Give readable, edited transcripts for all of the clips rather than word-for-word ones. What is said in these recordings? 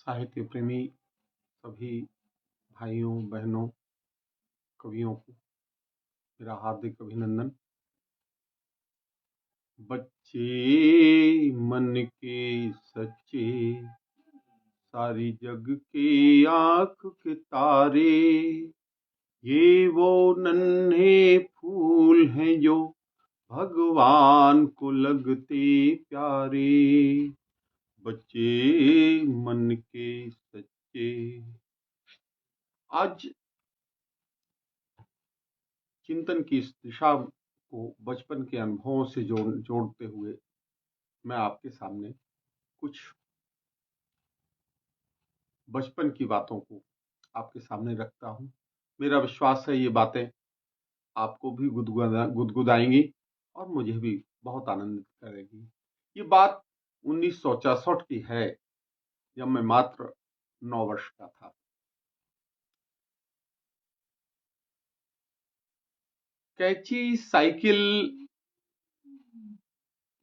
साहित्य प्रेमी सभी भाइयों बहनों कवियों को मेरा हार्दिक अभिनंदन। बच्चे मन के सच्चे, सारी जग के आंख के तारे, ये वो नन्हे फूल हैं जो भगवान को लगते प्यारे। बच्चे मन के सच्चे। आज चिंतन की इस दिशा को बचपन के अनुभवों से जोड़ते हुए मैं आपके सामने कुछ बचपन की बातों को आपके सामने रखता हूं। मेरा विश्वास है ये बातें आपको भी गुदगुदाएंगी और मुझे भी बहुत आनंदित करेगी। ये बात 1964 की है, जब मैं मात्र 9 वर्ष का था। कैची साइकिल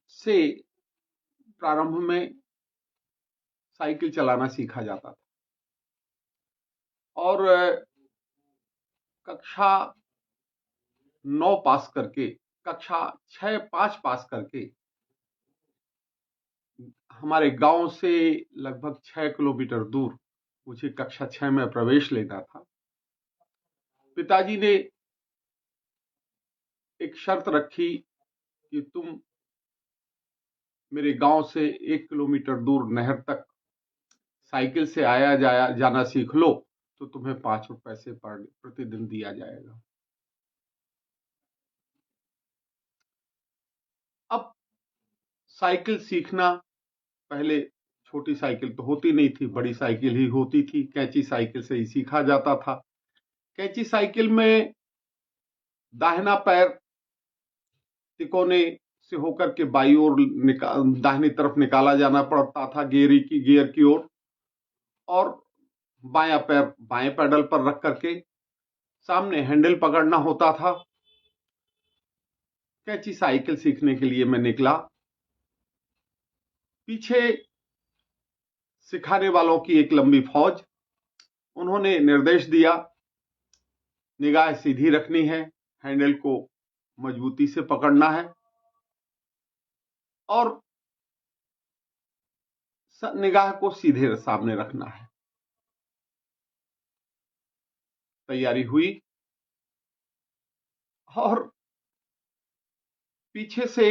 से प्रारंभ में साइकिल चलाना सीखा जाता था और कक्षा 9 पास करके, कक्षा 5 पास करके हमारे गांव से लगभग 6 किलोमीटर दूर मुझे कक्षा 6 में प्रवेश लेना था। पिताजी ने एक शर्त रखी कि तुम मेरे गांव से 1 किलोमीटर दूर नहर तक साइकिल से आया जाना सीख लो तो तुम्हें 5 रुपए से प्रतिदिन दिया जाएगा। अब साइकिल सीखना, पहले छोटी साइकिल तो होती नहीं थी, बड़ी साइकिल ही होती थी। कैंची साइकिल से ही सीखा जाता था। कैंची साइकिल में दाहिना पैर तिकोने से होकर के बाई ओर दाहिनी तरफ निकाला जाना पड़ता था, गियर की ओर, और बायां पैर बाएं पैडल पर रख करके सामने हैंडल पकड़ना होता था। कैंची साइकिल सीखने के लिए मैं निकला। पीछे सिखाने वालों की एक लंबी फौज। उन्होंने निर्देश दिया, निगाह सीधी रखनी है, हैंडल को मजबूती से पकड़ना है और निगाह को सीधे सामने रखना है। तैयारी हुई और पीछे से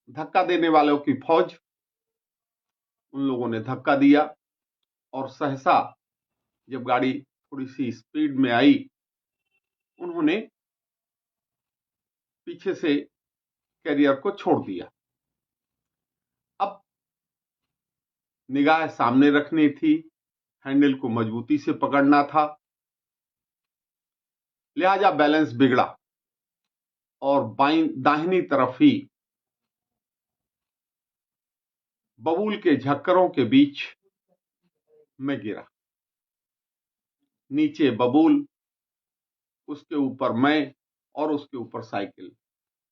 धक्का देने वालों की फौज, उन लोगों ने धक्का दिया और सहसा जब गाड़ी थोड़ी सी स्पीड में आई, उन्होंने पीछे से कैरियर को छोड़ दिया। अब निगाह सामने रखनी थी, हैंडल को मजबूती से पकड़ना था, लिहाजा बैलेंस बिगड़ा और दाहिनी तरफ ही बबूल के झक्करों के बीच में गिरा। नीचे बबूल, उसके ऊपर मैं और उसके ऊपर साइकिल।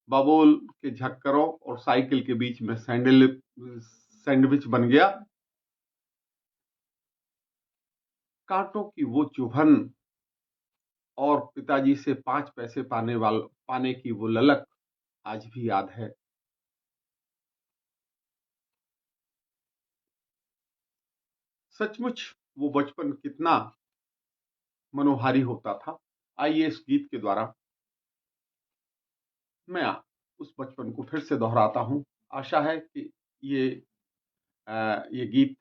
बबूल के झक्करों और साइकिल के बीच में सैंडविच बन गया। कांटों की वो चुभन और पिताजी से 5 पैसे पाने की वो ललक आज भी याद है। सचमुच वो बचपन कितना मनोहारी होता था। आइए इस गीत के द्वारा मैं उस बचपन को फिर से दोहराता हूं। आशा है कि ये गीत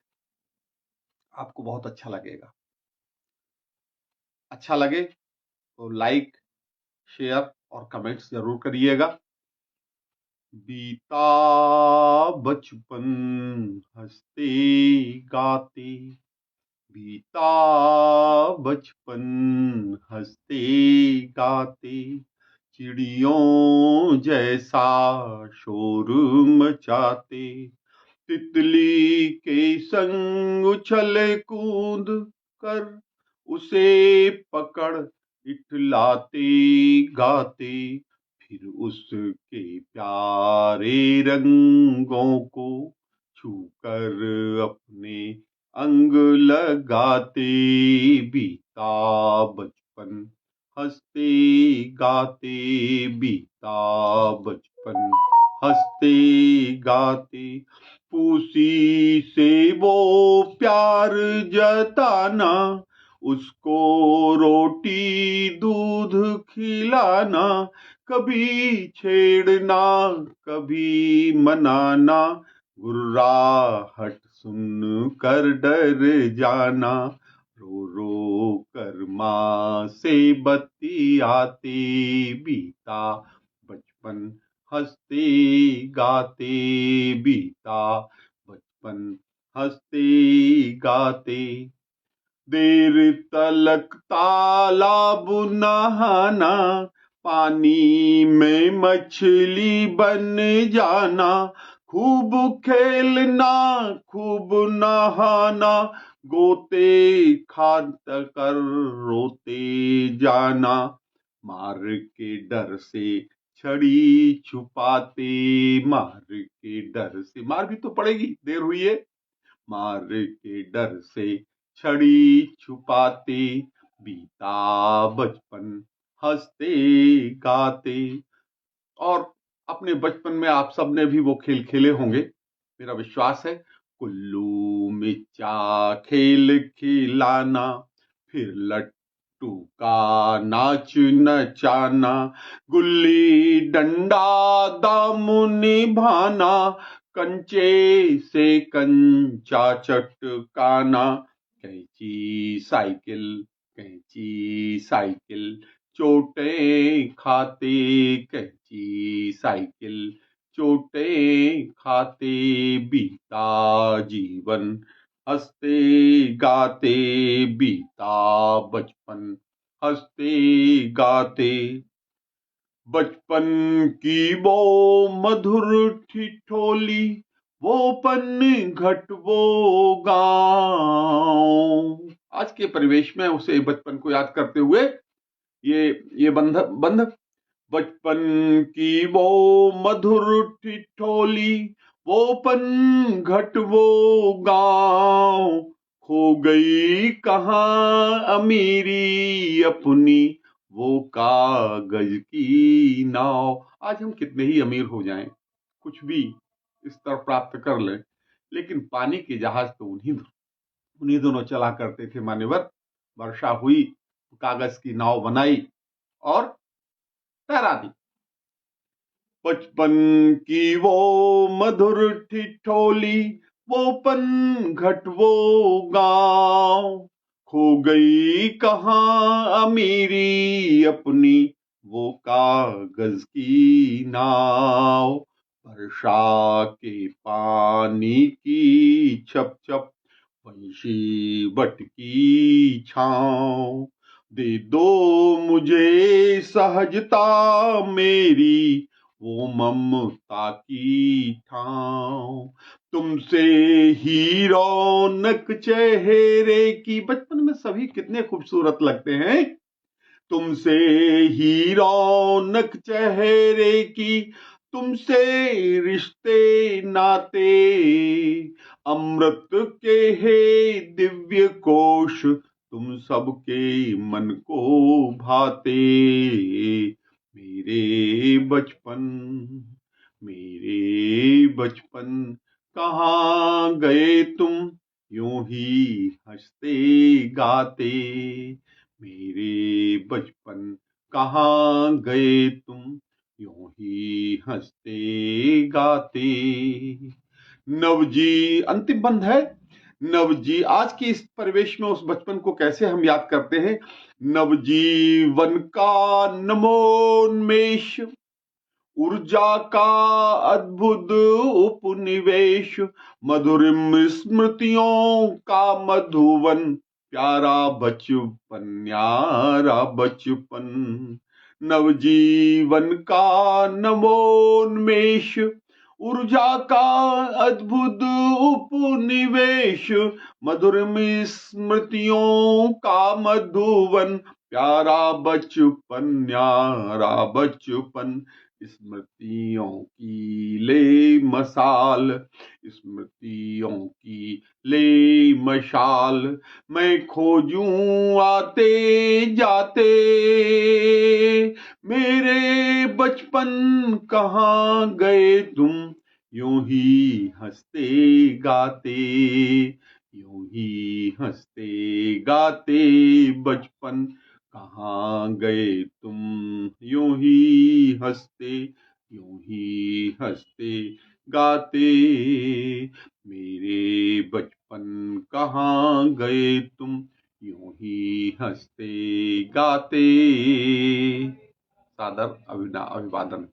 आपको बहुत अच्छा लगेगा। अच्छा लगे तो लाइक, शेयर और कमेंट्स जरूर करिएगा। बीता बचपन हंसते गाते, बीता बचपन हंसते गाते, चिड़ियों जैसा शोर मचाते, तितली के संग उछल कूद कर उसे पकड़ इठलाते गाते, फिर उसके प्यारे रंगों को छूकर अपने अंग लगाते बीता बचपन, हंसते गाते बीता बचपन, हंसते गाते। पूसी से वो प्यार जताना, उसको रोटी दूध खिलाना, कभी छेड़ना कभी मनाना, गुर्राहट सुन कर डर जाना, रो रो कर माँ से बतियाते बीता बचपन, हंसते गाते बीता बचपन, हंसते गाते। देर तलक तालाब नहाना, पानी में मछली बन जाना, खूब खेलना खूब नहाना, गोते खाद कर रोते जाना, मार के डर से छड़ी छुपाते, मार के डर से, मार भी तो पड़ेगी, देर हुई है, मार के डर से छड़ी छुपाते बीता बचपन, हंसते गाते। और अपने बचपन में आप सब ने भी वो खेल खेले होंगे, मेरा विश्वास है। कुल्लू मिर्चा खेल खिलाना, फिर लट्टू का नाच नचाना, गुल्ली डंडा दाम निभाना, कंचे से कंचा चटकाना, कैंची साइकिल, कैंची साइकिल, चोटें खाते कैंची साइकिल, चोटें खाते बीता जीवन, हंसते गाते बीता बचपन, हंसते गाते। बचपन की वो मधुर ठिठोली, वो पन घट वो गाँव। आज के परिवेश में उसे बचपन को याद करते हुए ये बंध बचपन की वो मधुर ठिठोली, वो पन घट वो गाँव, खो गई कहाँ अमीरी अपनी, वो कागज की नाव। आज हम कितने ही अमीर हो जाएं, कुछ भी स्तर प्राप्त कर लें, लेकिन पानी के जहाज तो उन्हीं दोनों चला करते थे मान्यवर। वर्षा हुई, कागज की नाव बनाई और तैरा दी। बचपन की वो मधुर ठिठोली, वो पन घट वो गाँव, खो गई कहाँ अमीरी अपनी, वो कागज की नाव। वर्षा के पानी की छप छप, पंछी बट की छाँव, दे दो मुझे सहजता मेरी, वो ममता की ठाव। तुमसे ही रौनक चेहरे की, बचपन में सभी कितने खूबसूरत लगते हैं। तुमसे ही रौनक चेहरे की, तुमसे रिश्ते नाते, अमृत के हे दिव्य कोश, तुम सबके मन को भाते। मेरे बचपन, मेरे बचपन, कहाँ गए तुम यूं ही हंसते गाते, मेरे बचपन कहाँ गए तुम यूं ही हंसते गाते। नवजी, अंतिम बंद है। नवजी, आज के इस परिवेश में उस बचपन को कैसे हम याद करते हैं। नवजीवन का नमोन्मेष, ऊर्जा का अद्भुत उपनिवेश, मधुरिम स्मृतियों का मधुवन, प्यारा बचपन न्यारा बचपन। नवजीवन का नवोन्मेष, ऊर्जा का अद्भुत उपनिवेश, मधुरिम स्मृतियों का मधुवन, प्यारा बचपन न्यारा बचपन। स्मृतियों की ले मसाल, स्मृतियों की ले मशाल, मैं खोजूं आते जाते, मेरे बचपन कहाँ गए तुम, यूं ही हंसते गाते, यूं ही हंसते गाते बचपन कहाँ गए तुम, यूं ही हंसते, यूं ही हंसते गाते, मेरे बचपन कहाँ गए तुम, यूं ही हंसते गाते। सादर अभिवादन।